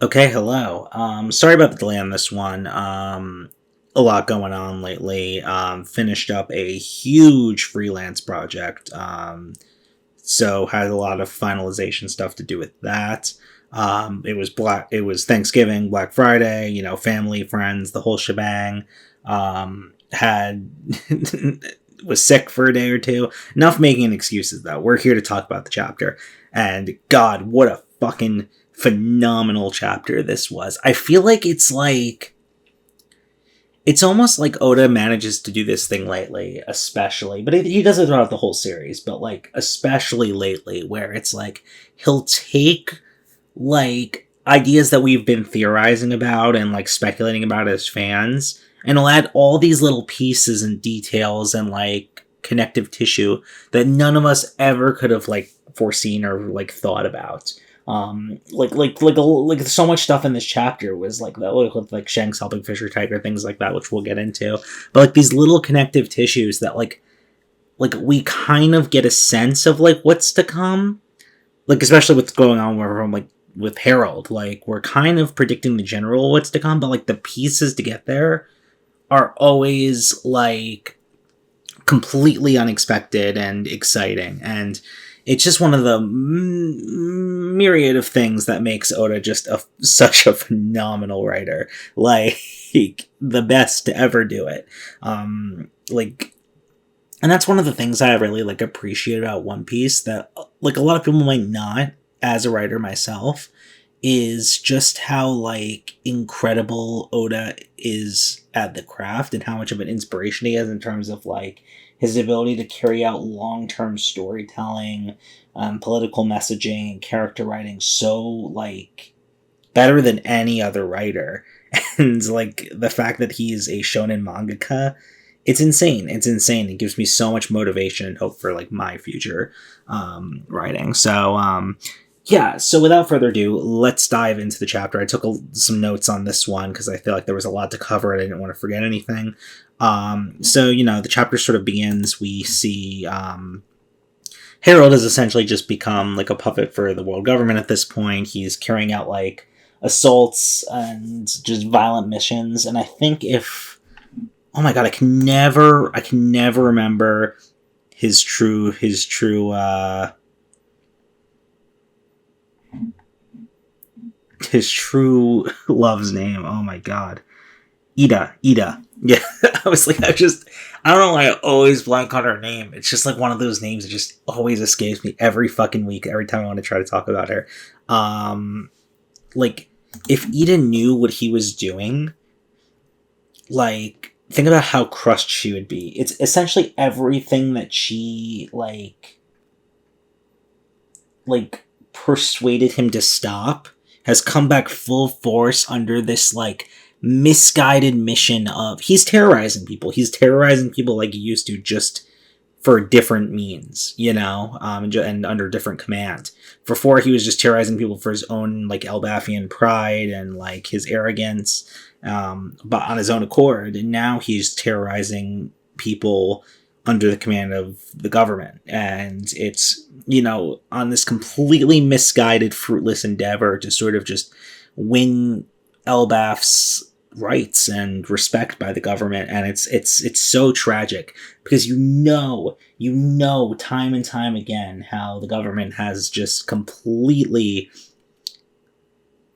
Okay, hello. Sorry about the delay on this one. A lot going on lately. Finished up a huge freelance project. So had a lot of finalization stuff to do with that. It was Thanksgiving, Black Friday, family, friends, the whole shebang. Had was sick for a day or two. Enough making excuses though. We're here to talk about the chapter. And God, what a fucking phenomenal chapter this was. I feel like it's almost like Oda manages to do this thing lately, especially, but he does it throughout the whole series, but like especially lately, where it's like he'll take like ideas that we've been theorizing about and like speculating about as fans, and he'll add all these little pieces and details and like connective tissue that none of us ever could have like foreseen or like thought about. Like so much stuff in this chapter was like that, like Shanks helping Fisher Tiger, things like that, which we'll get into. But like these little connective tissues that like we kind of get a sense of like what's to come. Like especially what's going on from like with Harold, like we're kind of predicting the general what's to come, but like the pieces to get there are always like completely unexpected and exciting, and it's just one of the myriad of things that makes Oda just such a phenomenal writer, like the best to ever do it. Like, and that's one of the things I really like appreciate about One Piece that like a lot of people might not, as a writer myself, is just how like incredible Oda is at the craft and how much of an inspiration he is in terms of like his ability to carry out long-term storytelling, political messaging, and character writing so like better than any other writer. And like the fact that he's a shonen mangaka, it's insane. It's insane. It gives me so much motivation and hope for like my future writing. Yeah, so without further ado, let's dive into the chapter. I took some notes on this one because I feel like there was a lot to cover and I didn't want to forget anything. The chapter sort of begins. We see Harold has essentially just become like a puppet for the world government at this point. He's carrying out like assaults and just violent missions. And I think oh my god, I can never remember his true love's name. Oh my god. Ida. Yeah, I don't know why I always blank on her name. It's just like one of those names that just always escapes me every fucking week, every time I want to try to talk about her. Like, if Ida knew what he was doing, like, think about how crushed she would be. It's essentially everything that she, like persuaded him to stop has come back full force under this, like, misguided mission of he's terrorizing people like he used to, just for different means, and under different command. Before, he was just terrorizing people for his own like Elbathian pride and like his arrogance, but on his own accord. And now he's terrorizing people under the command of the government, and it's on this completely misguided, fruitless endeavor to sort of just win Elbaf's rights and respect by the government. And it's so tragic because time and time again how the government has just completely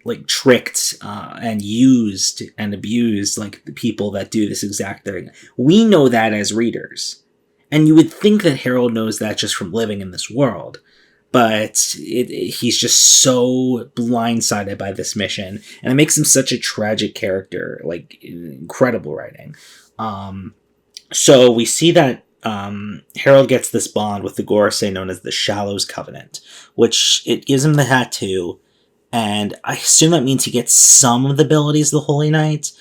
like tricked and used and abused like the people that do this exact thing. We know that as readers, and you would think that Harold knows that just from living in this world. But he's just so blindsided by this mission, and it makes him such a tragic character. Like, incredible writing. So we see that Harold gets this bond with the Gorosei known as the Shallows Covenant, which it gives him the tattoo, and I assume that means he gets some of the abilities of the Holy Knight,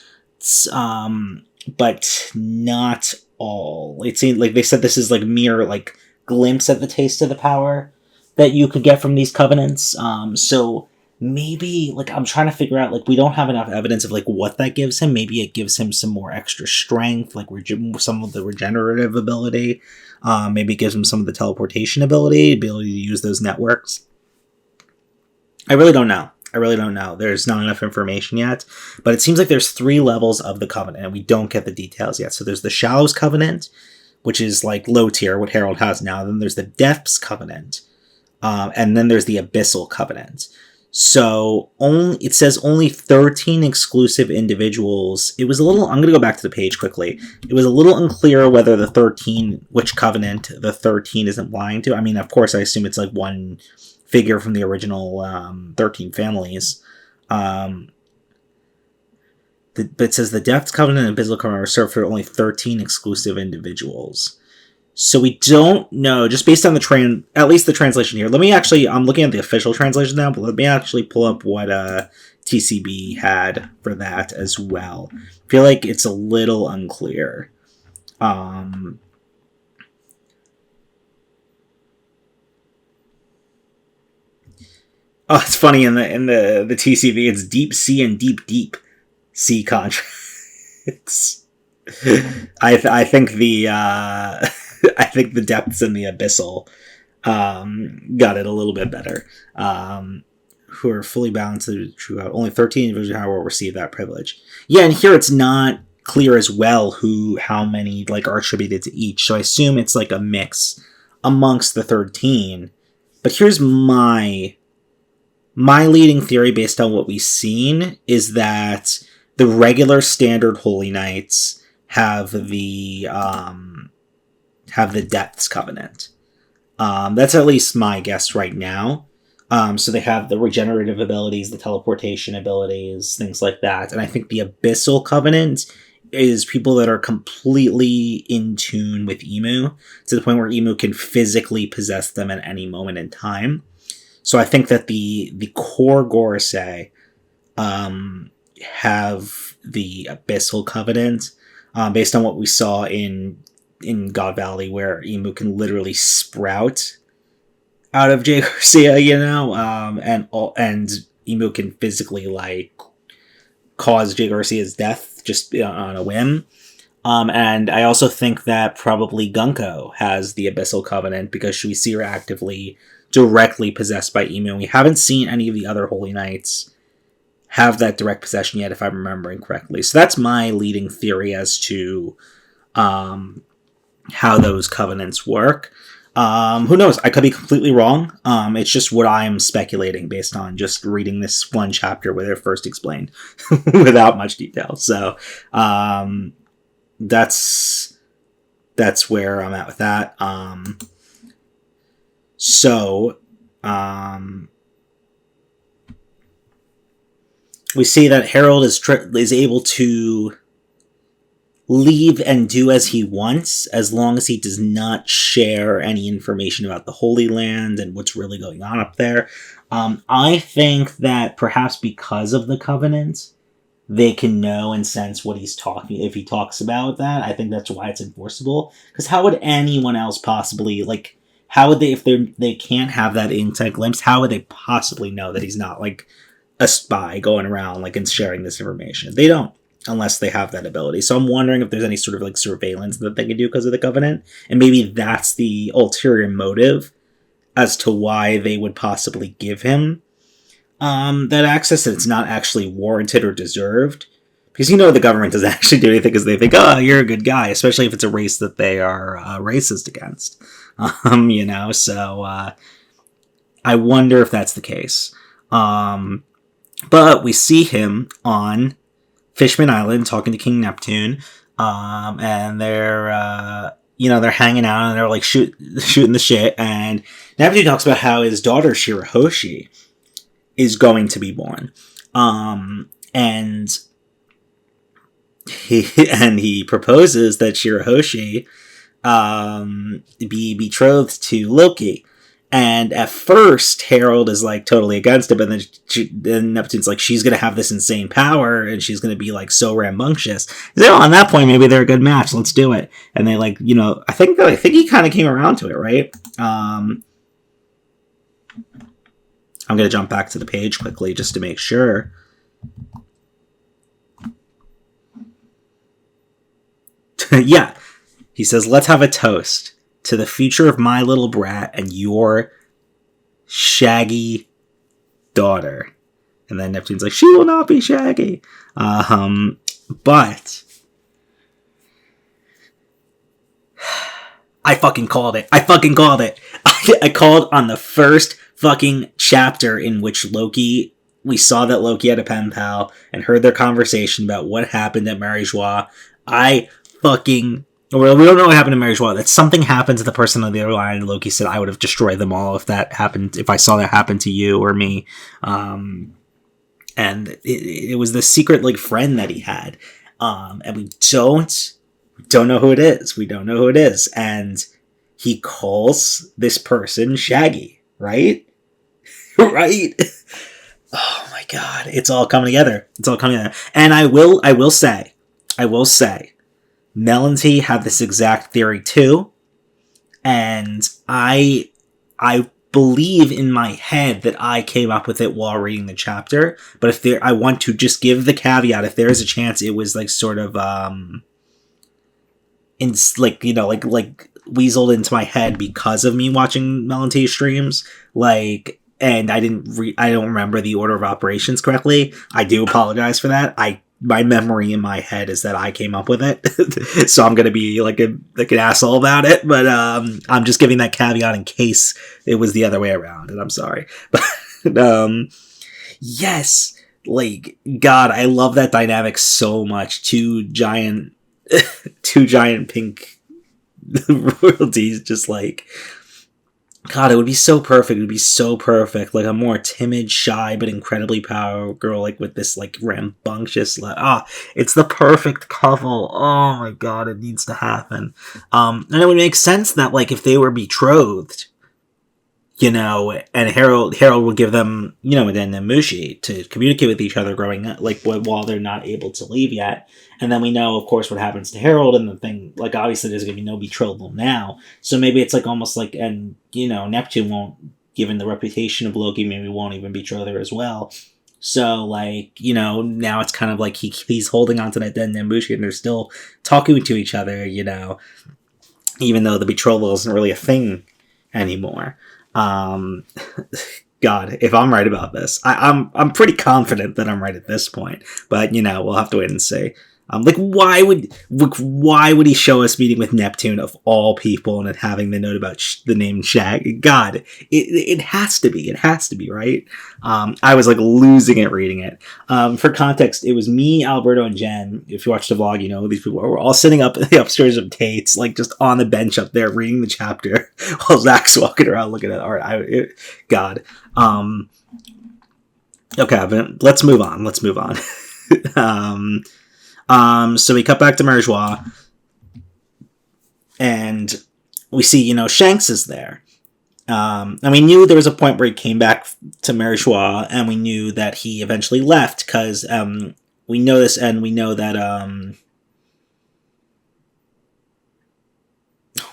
but not all. It seems like they said this is like mere like glimpse at the taste of the power that you could get from these covenants. So maybe, like, I'm trying to figure out, like, we don't have enough evidence of, like, what that gives him. Maybe it gives him some more extra strength, like, some of the regenerative ability. Maybe it gives him some of the teleportation ability to use those networks. I really don't know. I really don't know. There's not enough information yet, but it seems like there's 3 levels of the covenant, and we don't get the details yet. So there's the Shallows Covenant, which is like low tier, what Harold has now. Then there's the Depths Covenant, and then there's the Abyssal Covenant. So it says only 13 exclusive individuals. It was a little, I'm going to go back to the page quickly. It was a little unclear whether the 13, which covenant the 13 is implying to. I mean, of course, I assume it's like one figure from the original 13 families. But it says the Depths Covenant and Abyssal Covenant are reserved for only 13 exclusive individuals. So we don't know, just based on at least the translation here. Let me actually, I'm looking at the official translation now, but let me actually pull up what TCB had for that as well. I feel like it's a little unclear. Oh, it's funny in the TCB, it's deep sea and deep sea contracts. I think the I think the Depths and the Abyssal got it a little bit better. Who are fully balanced to the true God. Only 13 individuals will receive that privilege. Yeah, and here it's not clear as well how many like are attributed to each. So I assume it's like a mix amongst the 13. But here's my leading theory based on what we've seen is that the regular standard Holy Knights have the Depths Covenant. That's at least my guess right now. So they have the regenerative abilities, the teleportation abilities, things like that. And I think the Abyssal Covenant is people that are completely in tune with Emu, to the point where Emu can physically possess them at any moment in time. So I think that the core Gorosei have the Abyssal Covenant, based on what we saw in God Valley, where Emu can literally sprout out of Jay Garcia, and Emu can physically like cause Jay Garcia's death just on a whim. And I also think that probably Gunko has the Abyssal Covenant because we see her actively directly possessed by Emu. We haven't seen any of the other Holy Knights have that direct possession yet, if I'm remembering correctly. So that's my leading theory as to how those covenants work. Who knows? I could be completely wrong. It's just what I'm speculating based on just reading this one chapter where they're first explained without much detail. So that's where I'm at with that. We see that Harold is able to leave and do as he wants, as long as he does not share any information about the Holy Land and what's really going on up there. I think that perhaps because of the Covenant, they can know and sense what he's talking, if he talks about that. I think that's why it's enforceable. Because how would anyone else possibly, like, how would they, if they can't have that inside glimpse, how would they possibly know that he's not, like, a spy going around, like, and sharing this information? They don't, unless they have that ability. So I'm wondering if there's any sort of, like, surveillance that they can do because of the Covenant. And maybe that's the ulterior motive as to why they would possibly give him that access, and it's not actually warranted or deserved. Because the government doesn't actually do anything because they think, oh, you're a good guy, especially if it's a race that they are racist against. So I wonder if that's the case. But we see him on Fishman Island talking to King Neptune, and they're hanging out and they're like shooting the shit, and Neptune talks about how his daughter Shirahoshi is going to be born, and he proposes that Shirahoshi be betrothed to Loki. And at first, Harold is like totally against it, but then Neptune's like, she's gonna have this insane power, and she's gonna be like so rambunctious. So on that point, maybe they're a good match. Let's do it. And they I think he kind of came around to it, right? I'm gonna jump back to the page quickly just to make sure. Yeah, he says, "Let's have a toast to the future of my little brat and your shaggy daughter." And then Neptune's like, she will not be Shaggy. But I fucking called it. I called on the first fucking chapter in which we saw that Loki had a pen pal and heard their conversation about what happened at Mary Joie. Well, we don't know what happened to Mary Joie. That something happened to the person on the other line, and Loki said, I would have destroyed them all if I saw that happen to you or me. And it was the secret, like, friend that he had. And we don't know who it is. We don't know who it is. And he calls this person Shaggy, right? Right? Oh my god. It's all coming together. And I will say, Mel and T have this exact theory too. And I believe in my head that I came up with it while reading the chapter. But I want to just give the caveat, if there is a chance it was like sort of weaseled into my head because of me watching Mel and T streams, like, and I don't remember the order of operations correctly. I do apologize for that. My memory in my head is that I came up with it, so I'm gonna be like an asshole about it. But I'm just giving that caveat in case it was the other way around, and I'm sorry. But yes, like, God, I love that dynamic so much. Two giant pink royalties, just like, God, it would be so perfect. It would be so perfect. Like a more timid, shy, but incredibly powerful girl, like with this like rambunctious, it's the perfect couple. Oh my God, it needs to happen. And it would make sense that like if they were betrothed, you know, and Harold would give them, you know, and then Mushi to communicate with each other growing up, like while they're not able to leave yet. And then we know, of course, what happens to Harold and the thing, like, obviously there's going to be no betrothal now. So maybe it's like almost like, and, you know, Neptune won't, given the reputation of Loki, maybe won't even betroth her as well. So, like, you know, now it's kind of like he's holding on to that Den Nambushi and they're still talking to each other, you know, even though the betrothal isn't really a thing anymore. God, if I'm right about this, I'm pretty confident that I'm right at this point, but you know, we'll have to wait and see. Like, why would he show us meeting with Neptune of all people and then having the note about the name Shag? God, it has to be. It has to be, right? I was like losing it reading it. For context, it was me, Alberto, and Jen. If you watch the vlog, you know these people were all sitting up in the upstairs of Tate's, like just on the bench up there reading the chapter while Zach's walking around looking at art. God. Okay, but let's move on. So we cut back to Mary Joie, and we see, you know, Shanks is there. And we knew there was a point where he came back to Mary Joie, and we knew that he eventually left, because we know this, and we know that, oh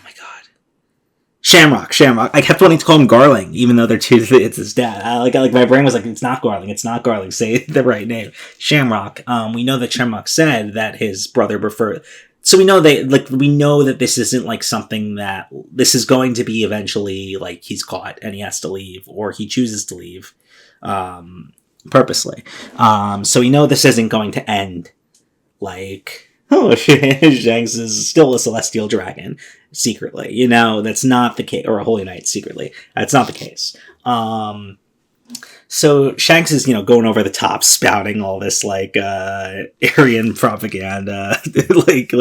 my God. Shamrock. I kept wanting to call him Garling, even though they're two, it's his dad. Like my brain was like, it's not Garling, say the right name. Shamrock. We know that Shamrock said that his brother preferred, so we know that this isn't like something that, this is going to be eventually like he's caught and he has to leave, or he chooses to leave, purposely. So we know this isn't going to end like, oh, Shanks is still a celestial dragon, secretly. You know, that's not the case. Or a holy knight, secretly. That's not the case. So Shanks is, you know, going over the top, spouting all this, like, Aryan propaganda, like,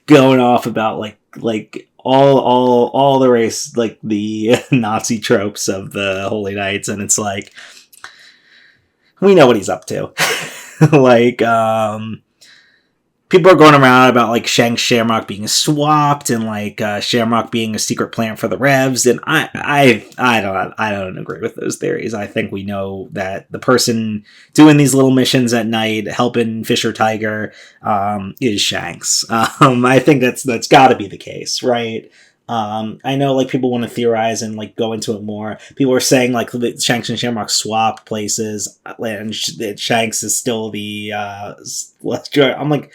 going off about, like, all the race, like, the Nazi tropes of the holy knights, and it's like, we know what he's up to. Like, people are going around about, like, Shamrock being swapped, and, like, Shamrock being a secret plant for the Revs, and I don't agree with those theories. I think we know that the person doing these little missions at night, helping Fisher Tiger, is Shanks. I think that's gotta be the case, right? I know, like, people want to theorize and, like, go into it more. People are saying, like, that Shanks and Shamrock swap places, and Shanks is still the, I'm like,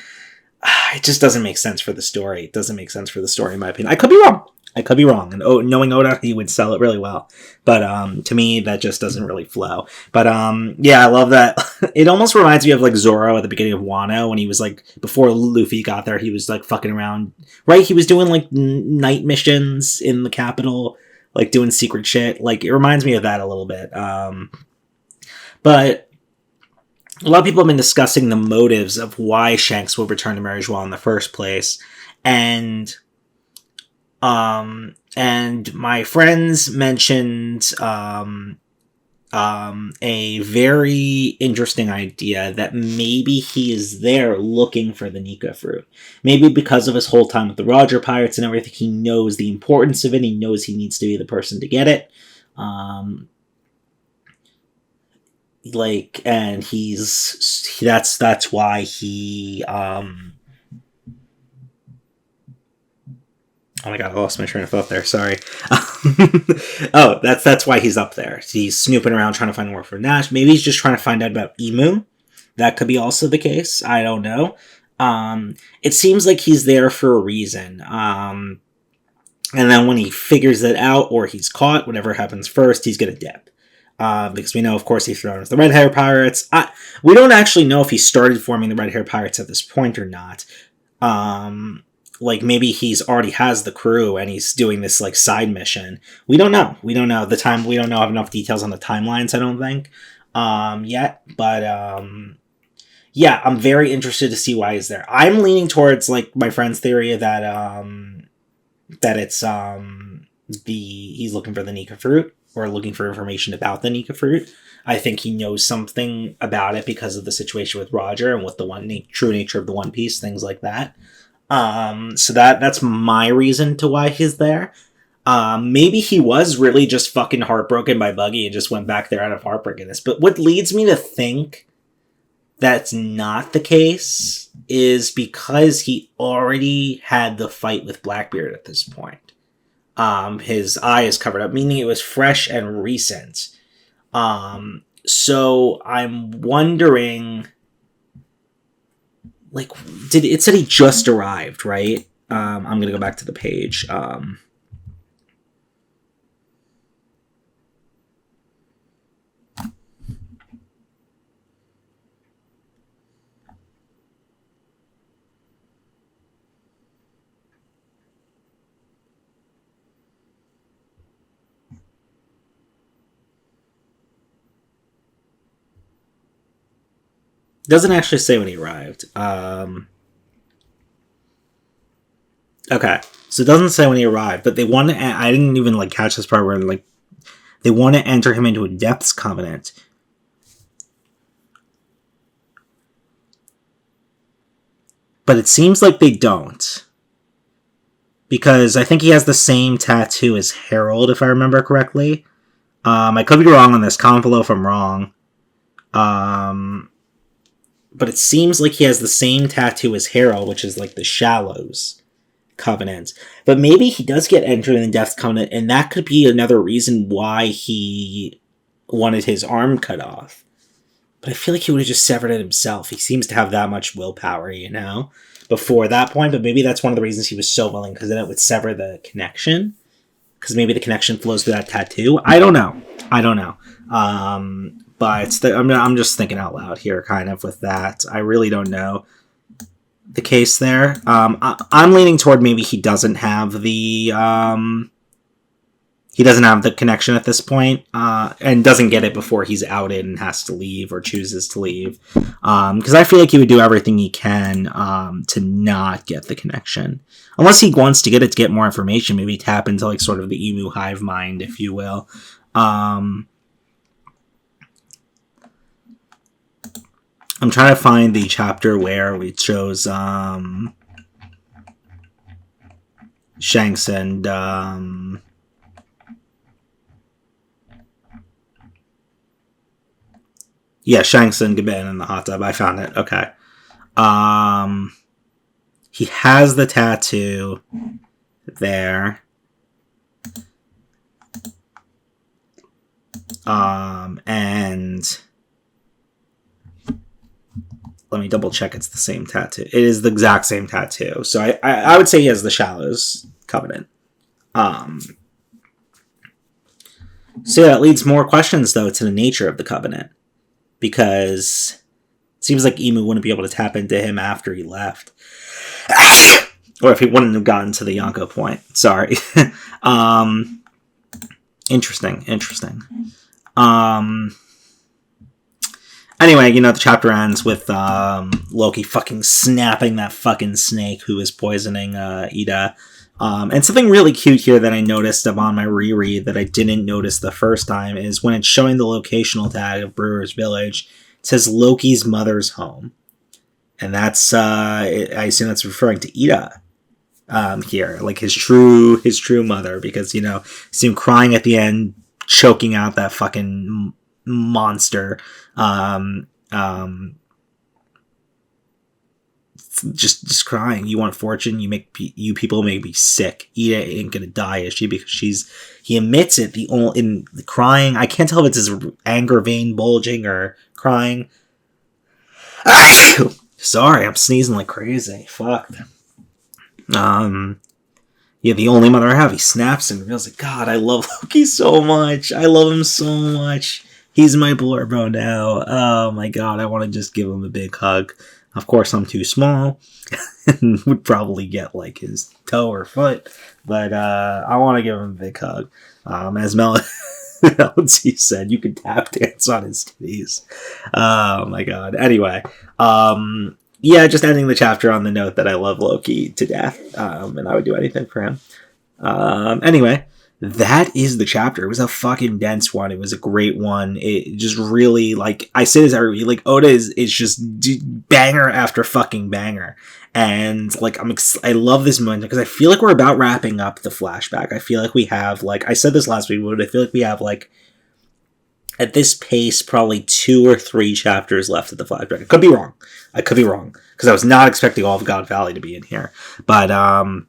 it just doesn't make sense for the story. It doesn't make sense for the story, in my opinion. I could be wrong. I could be wrong, and knowing Oda, he would sell it really well. But to me, that just doesn't really flow. But yeah, I love that. It almost reminds me of like Zoro at the beginning of Wano when he was like before Luffy got there, he was like fucking around. Right, he was doing like night missions in the capital, like doing secret shit. Like it reminds me of that a little bit. But a lot of people have been discussing the motives of why Shanks will return to Mary Joie in the first place, and my friends mentioned a very interesting idea that maybe he is there looking for the Nika fruit. Maybe because of his whole time with the Roger Pirates and everything, he knows the importance of it. He knows he needs to be the person to get it. And that's why he oh my god, I lost my train of thought there. Sorry. Oh, that's why he's up there. He's snooping around trying to find more for Nash. Maybe he's just trying to find out about Emu. That could be also the case. I don't know. It seems like he's there for a reason. And then when he figures it out or he's caught, whatever happens first, he's going to dip. Because we know, of course, he's thrown with the Red Hair Pirates. We don't actually know if he started forming the Red Hair Pirates at this point or not. Like maybe he's already has the crew and he's doing this like side mission. We don't know. We don't know have enough details on the timelines, I don't think, yet. But yeah, I'm very interested to see why he's there. I'm leaning towards like my friend's theory that it's he's looking for the Nika fruit or looking for information about the Nika fruit. I think he knows something about it because of the situation with Roger and with the true nature of the One Piece, things like that. So that's my reason to why he's there. Maybe he was really just fucking heartbroken by Buggy and just went back there out of heartbreakenness. But what leads me to think that's not the case is because he already had the fight with Blackbeard at this point. His eye is covered up, meaning it was fresh and recent. So I'm wondering, like, it said he just arrived, right? I'm gonna go back to the page. Doesn't actually say when he arrived. Okay, so it doesn't say when he arrived, but they want to. I didn't even like catch this part where like they want to enter him into a depths covenant. But it seems like they don't. Because I think he has the same tattoo as Harold, if I remember correctly. I could be wrong on this. Comment below if I'm wrong. But it seems like he has the same tattoo as Harold, which is like the Shallows Covenant. But maybe he does get entered in the Depths Covenant, and that could be another reason why he wanted his arm cut off. But I feel like he would have just severed it himself. He seems to have that much willpower, before that point. But maybe that's one of the reasons he was so willing, because then it would sever the connection. Because maybe the connection flows through that tattoo. I don't know. But I'm just thinking out loud here, kind of, with that. I really don't know the case there. I'm leaning toward maybe he doesn't have the connection at this point, and doesn't get it before he's outed and has to leave or chooses to leave. Because I feel like he would do everything he can to not get the connection. Unless he wants to get it to get more information, maybe tap into like sort of the Emu hive mind, if you will. I'm trying to find the chapter where it shows Shanks and Shanks and Gaben in the hot tub. I found it. Okay. He has the tattoo there. And let me double check it's the same tattoo. It is the exact same tattoo. So I would say he has the Shallows Covenant. Um, so yeah, that leads more questions, though, to the nature of the Covenant. Because it seems like Emu wouldn't be able to tap into him after he left. Or if he wouldn't have gotten to the Yonko point. Sorry. Interesting. Anyway, the chapter ends with Loki fucking snapping that fucking snake who is poisoning Ida. And something really cute here that I noticed on my reread that I didn't notice the first time is when it's showing the locational tag of Brewer's Village, it says Loki's mother's home. And that's, I assume that's referring to Ida here, like his true mother, because, see him crying at the end, choking out that fucking monster. Just crying. You want fortune? You people make me sick. Ida ain't gonna die, is she? Because he emits it in the crying. I can't tell if it's his anger vein bulging or crying. Sorry, I'm sneezing like crazy. Fuck. Yeah, the only mother I have. He snaps and reveals like, God, I love Loki so much. I love him so much. He's my bro now. Oh my God, I want to just give him a big hug. Of course, I'm too small and would probably get like his toe or foot, but I want to give him a big hug. As Melody said, you could tap dance on his titties. Oh my God. Anyway, yeah, just ending the chapter on the note that I love Loki to death, and I would do anything for him. Anyway, that is the chapter. It was a fucking dense one. It was a great one. It just really, like, I say this every week, like, Oda is just banger after fucking banger. And, like, I love this moment because I feel like we're about wrapping up the flashback. I feel like we have, like, I said this last week, but I feel like we have, like, at this pace, probably 2 or 3 chapters left of the flashback. I could be wrong. Because I was not expecting all of God Valley to be in here. But, and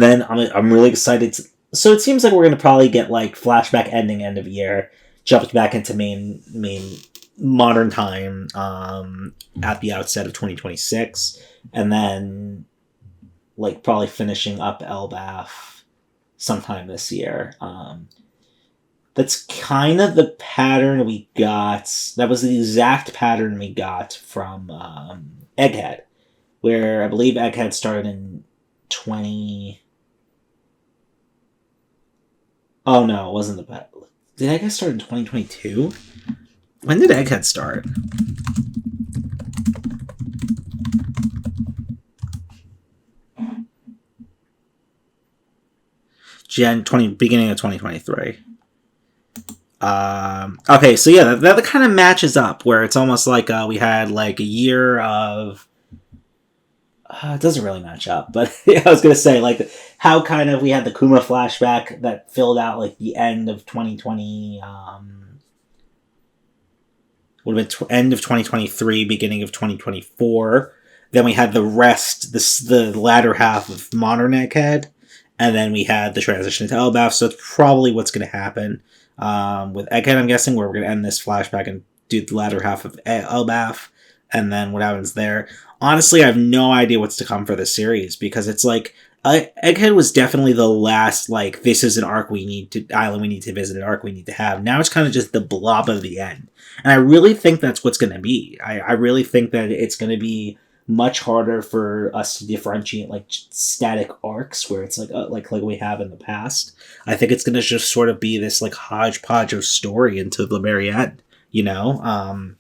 then I'm really excited so it seems like we're going to probably get, like, flashback ending end of year, jumped back into main modern time, at the outset of 2026, and then, like, probably finishing up Elbaf sometime this year. That's kind of the pattern we got. That was the exact pattern we got from Egghead, where I believe Egghead started in 20... Oh no, it wasn't the... Did Egghead start in 2022? When did Egghead start? Beginning of 2023. Okay, so yeah, that kind of matches up, where it's almost like we had like a year of... it doesn't really match up, but I was going to say, like, how kind of we had the Kuma flashback that filled out, like, the end of 2020, would have been end of 2023, beginning of 2024. Then we had the rest, the latter half of Modern Egghead, and then we had the transition to Elbaf, so it's probably what's going to happen. With Egghead, I'm guessing, where we're going to end this flashback and do the latter half of Elbaf, and then what happens there. Honestly, I have no idea what's to come for this series, because it's like, Egghead was definitely the last, like, this is an arc we need to visit, an arc we need to have. Now it's kind of just the blob of the end. And I really think that's what's going to be. I really think that it's going to be much harder for us to differentiate, like, static arcs, where it's like we have in the past. I think it's going to just sort of be this, like, hodgepodge of story until the very end, you know?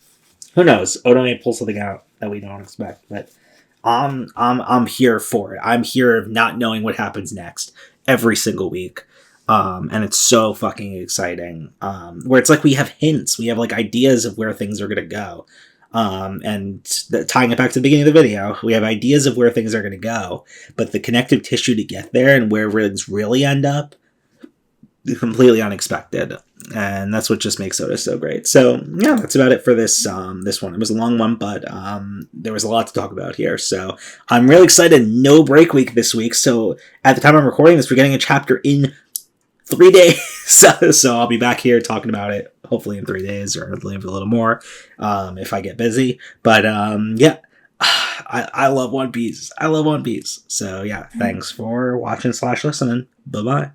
Who knows? Oda may pull something out that we don't expect, but I'm here for it. I'm here not knowing what happens next every single week. And it's so fucking exciting. Where it's like we have hints, we have, like, ideas of where things are going to go. And tying it back to the beginning of the video, we have ideas of where things are going to go, but the connective tissue to get there and where things really end up, completely unexpected. And that's what just makes Oda so great. So yeah, that's about it for this one. It was a long one, but there was a lot to talk about here. So I'm really excited. No break week this week. So at the time I'm recording this, we're getting a chapter in 3 days. So I'll be back here talking about it hopefully in 3 days, or a little more if I get busy. But yeah. I love One Piece. I love One Piece. So yeah, thanks for watching / listening. Bye bye.